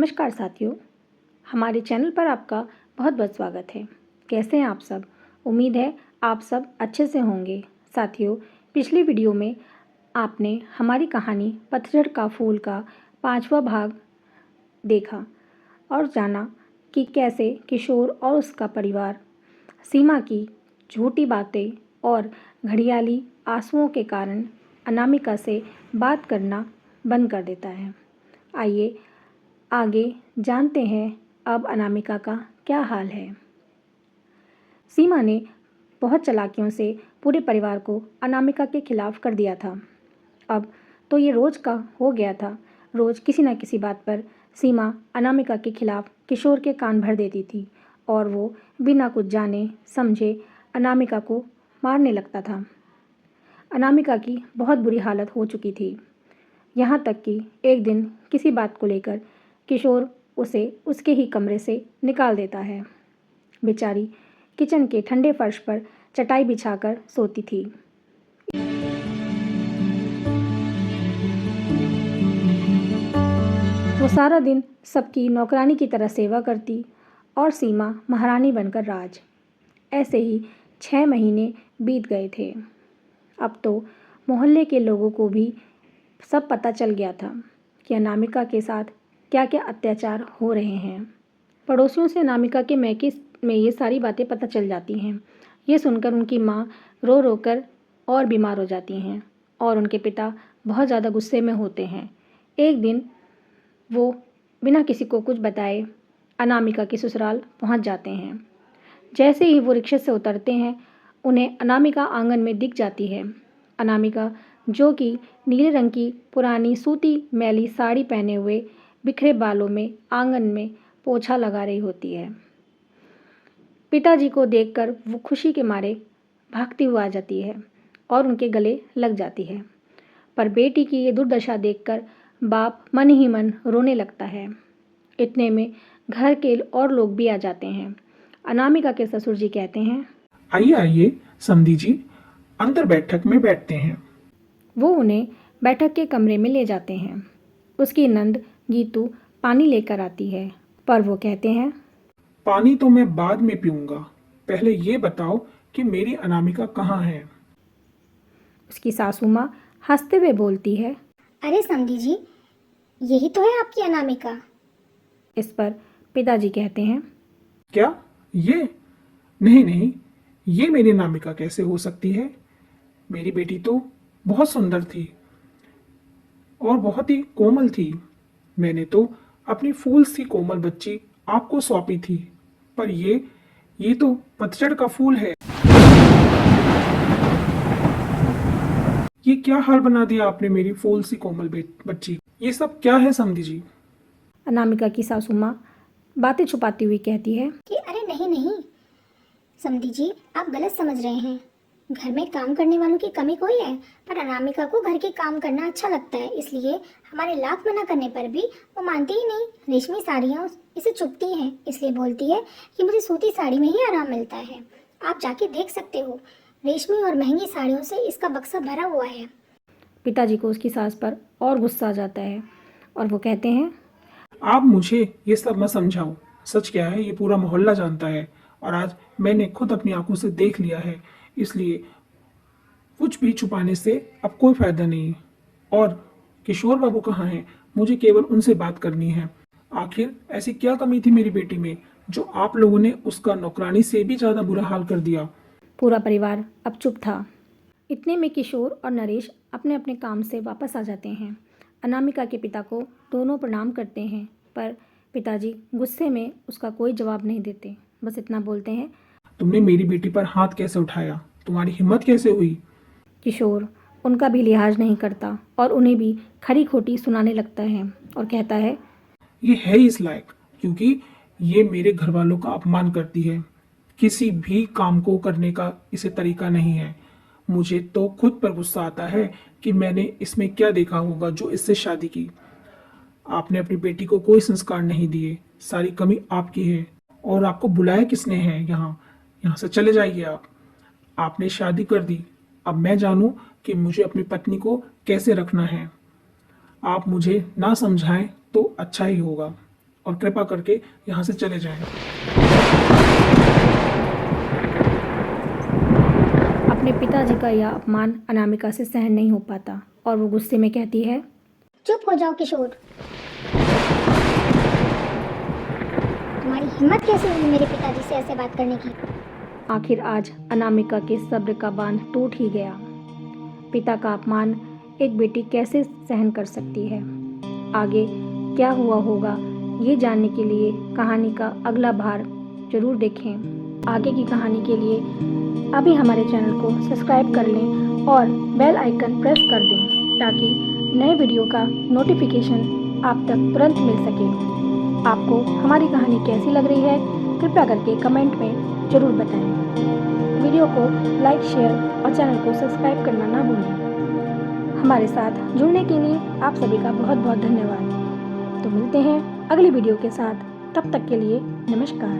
नमस्कार साथियों, हमारे चैनल पर आपका बहुत बहुत स्वागत है। कैसे हैं आप सब? उम्मीद है आप सब अच्छे से होंगे। साथियों, पिछली वीडियो में आपने हमारी कहानी पतझड़ का फूल का 5वां भाग देखा और जाना कि कैसे किशोर और उसका परिवार सीमा की झूठी बातें और घड़ियाली आंसुओं के कारण अनामिका से बात करना बंद कर देता है। आइए आगे जानते हैं अब अनामिका का क्या हाल है। सीमा ने बहुत चालाकियों से पूरे परिवार को अनामिका के खिलाफ कर दिया था। अब तो ये रोज़ का हो गया था। रोज़ किसी न किसी बात पर सीमा अनामिका के खिलाफ किशोर के कान भर देती थी और वो बिना कुछ जाने समझे अनामिका को मारने लगता था। अनामिका की बहुत बुरी हालत हो चुकी थी, यहाँ तक कि एक दिन किसी बात को लेकर किशोर उसे उसके ही कमरे से निकाल देता है। बेचारी किचन के ठंडे फर्श पर चटाई बिछाकर सोती थी। वो सारा दिन सबकी नौकरानी की तरह सेवा करती और सीमा महारानी बनकर राज। ऐसे ही 6 महीने बीत गए थे। अब तो मोहल्ले के लोगों को भी सब पता चल गया था कि अनामिका के साथ क्या क्या अत्याचार हो रहे हैं। पड़ोसियों से अनामिका के मैके में ये सारी बातें पता चल जाती हैं। ये सुनकर उनकी माँ रो रो कर और बीमार हो जाती हैं और उनके पिता बहुत ज़्यादा गुस्से में होते हैं। एक दिन वो बिना किसी को कुछ बताए अनामिका के ससुराल पहुंच जाते हैं। जैसे ही वो रिक्शे से उतरते हैं, उन्हें अनामिका आंगन में दिख जाती है। अनामिका जो कि नीले रंग की पुरानी सूती मैली साड़ी पहने हुए बिखरे बालों में आंगन में पोछा लगा रही होती है। पिताजी को देखकर वो खुशी के मारे भागती हुई आ जाती है और उनके गले लग जाती है। पर बेटी की ये दुर्दशा देखकर बाप मन ही मन रोने लगता है। इतने में घर के और लोग भी आ जाते हैं। अनामिका के ससुर जी कहते हैं, आइए आइए समधी जी, अंदर बैठक में बैठते हैं। वो उन्हें बैठक के कमरे में ले जाते हैं। उसकी नंद गीतू पानी लेकर आती है, पर वो कहते हैं, पानी तो मैं बाद में पीऊंगा, पहले ये बताओ कि मेरी अनामिका कहाँ है। उसकी सासू माँ हंसते हुए बोलती है, अरे समधी जी, यही तो है आपकी अनामिका। इस पर पिताजी कहते हैं, क्या ये? नहीं नहीं, ये मेरी अनामिका कैसे हो सकती है? मेरी बेटी तो बहुत सुंदर थी और बहुत ही कोमल थी। मैंने तो अपनी फूल सी कोमल बच्ची आपको सौंपी थी, पर ये तो पतझड़ का फूल है। ये क्या हाल बना दिया आपने मेरी फूल सी कोमल बच्ची? ये सब क्या है समधी जी? अनामिका की सासू माँ बातें छुपाती हुई कहती है कि अरे नहीं नहीं समधी जी, आप गलत समझ रहे हैं। घर में काम करने वालों की कमी कोई है, पर अनामिका को घर के काम करना अच्छा लगता है, इसलिए हमारे लाख मना करने पर भी वो मानती ही नहीं। रेशमी साड़ियाँ इसे चुभती हैं, इसलिए बोलती है कि मुझे सूती साड़ी में ही आराम मिलता है। आप जाके देख सकते हो, रेशमी और महंगी साड़ियों से इसका बक्सा भरा हुआ है। पिताजी को उसकी सास पर और गुस्सा आ जाता है और वो कहते हैं, आप मुझे ये सब मत समझाओ। सच क्या है ये पूरा मोहल्ला जानता है और आज मैंने खुद अपनी आंखों से देख लिया है, इसलिए कुछ भी छुपाने से अब कोई फायदा नहीं। और किशोर बाबू कहाँ हैं? मुझे केवल उनसे बात करनी है। आखिर ऐसी क्या कमी थी मेरी बेटी में जो आप लोगों ने उसका नौकरानी से भी ज्यादा बुरा हाल कर दिया? पूरा परिवार अब चुप था। इतने में किशोर और नरेश अपने अपने काम से वापस आ जाते हैं। अनामिका के पिता को दोनों प्रणाम करते हैं, पर पिताजी गुस्से में उसका कोई जवाब नहीं देते। बस इतना बोलते हैं, तुमने मेरी बेटी पर हाथ कैसे उठाया? तुम्हारी हिम्मत कैसे हुई? किशोर उनका भी लिहाज नहीं करता और उन्हें भी खरी खोटी सुनाने लगता है और कहता है, ये है इस लायक क्योंकि ये मेरे घर वालों का अपमान करती है। किसी भी काम को करने का इसे तरीका नहीं है। मुझे तो खुद पर गुस्सा आता है कि मैंने इसमें क्या देखा होगा जो इससे शादी की। आपने अपनी बेटी को कोई संस्कार नहीं दिए, सारी कमी आपकी है। और आपको बुलाया किसने है यहाँ से चले जाइए आप। आपने शादी कर दी, अब मैं जानूं कि मुझे अपनी पत्नी को कैसे रखना है। आप मुझे ना समझाएं तो अच्छा ही होगा। और कृपा करके यहाँ से चले जाएं। अपने पिताजी का यह अपमान अनामिका से सहन नहीं हो पाता और वो गुस्से में कहती है, चुप हो जाओ किशोर। तुम्हारी हिम्मत कैसे हुई मेरे पिताजी से ऐसे बात करने की? आखिर आज अनामिका के सब्र का बांध टूट ही गया। पिता का अपमान एक बेटी कैसे सहन कर सकती है? आगे क्या हुआ होगा ये जानने के लिए कहानी का अगला भाग जरूर देखें। आगे की कहानी के लिए अभी हमारे चैनल को सब्सक्राइब कर लें और बेल आइकन प्रेस कर दें ताकि नए वीडियो का नोटिफिकेशन आप तक तुरंत मिल सके। आपको हमारी कहानी कैसी लग रही है कृपया करके कमेंट में ज़रूर बताएं। वीडियो को लाइक, शेयर और चैनल को सब्सक्राइब करना ना भूलें। हमारे साथ जुड़ने के लिए आप सभी का बहुत बहुत धन्यवाद। तो मिलते हैं अगली वीडियो के साथ, तब तक के लिए नमस्कार।